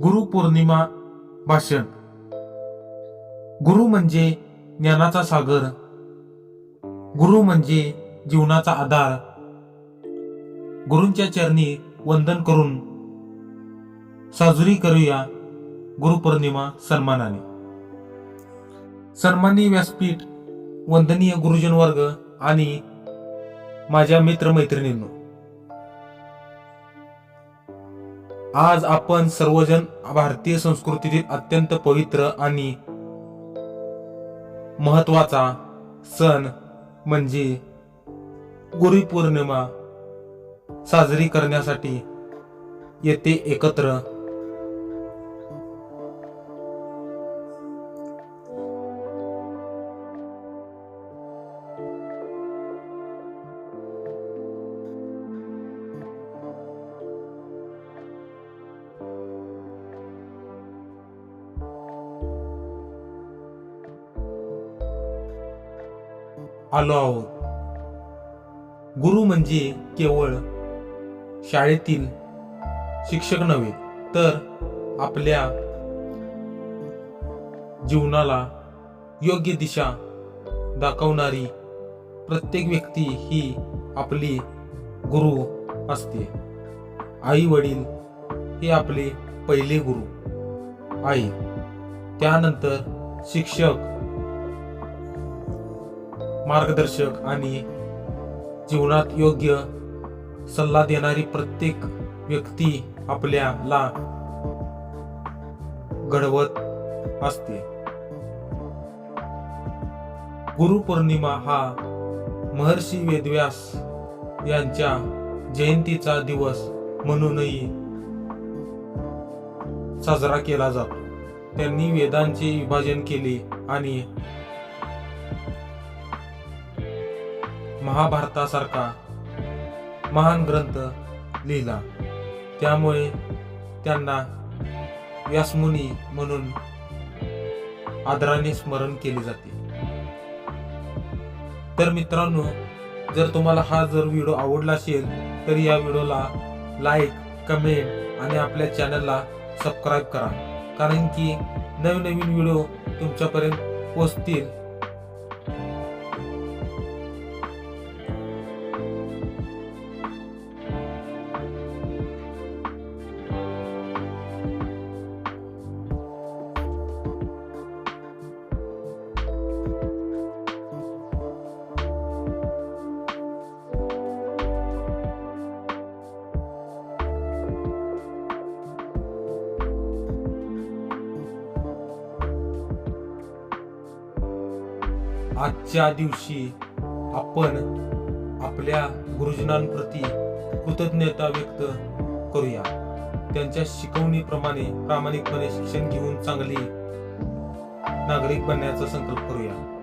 गुरुपौर्णिमा भाषण. गुरु म्हणजे ज्ञानाचा सागर, गुरु म्हणजे जीवनाचा आधार. गुरूंच्या चरणी वंदन करून साजरी करूया गुरुपौर्णिमा सन्मानाने. सन्माननीय व्यासपीठ, वंदनीय गुरुजन वर्ग आणि माझ्या मित्रमैत्रिणींनो, आज आपण सर्वजण भारतीय संस्कृतीतील अत्यंत पवित्र आणि महत्वाचा सण म्हणजे गुरुपौर्णिमा साजरी करण्यासाठी येथे एकत्र आलो आहोत. गुरु म्हणजे केवळ शाळेतील शिक्षक नव्हे, तर आपल्या जीवनाला योग्य दिशा दाखवणारी प्रत्येक व्यक्ती ही आपली गुरु असते. आई वडील हे आपले पहिले गुरु आहे. त्यानंतर शिक्षक, मार्गदर्शक आणि जीवनात योग्य सल्ला देणारी प्रत्येक व्यक्ती आपल्याला घडवत असते. गुरुपौर्णिमा हा महर्षी वेदव्यास यांच्या जयंतीचा दिवस म्हणूनही साजरा केला जातो. त्यांनी वेदांचे विभाजन केले आणि महाभारतासारखा महान ग्रंथ लिहिला. त्यामुळे त्यांना व्यासमुनी म्हणून आदराने स्मरण केले जाते. तर मित्रांनो, जर तुम्हाला हा व्हिडिओ आवडला असेल तर या व्हिडिओला लाईक, कमेंट आणि आपल्या चॅनलला सबस्क्राईब करा, कारण की नवीन व्हिडिओ तुमच्यापर्यंत पोहोचतील. आजच्या दिवशी आपण आपल्या गुरुजनांप्रती कृतज्ञता व्यक्त करूया. त्यांच्या शिकवणीप्रमाणे प्रामाणिकपणे शिक्षण घेऊन चांगले नागरिक बनण्याचा संकल्प करूया.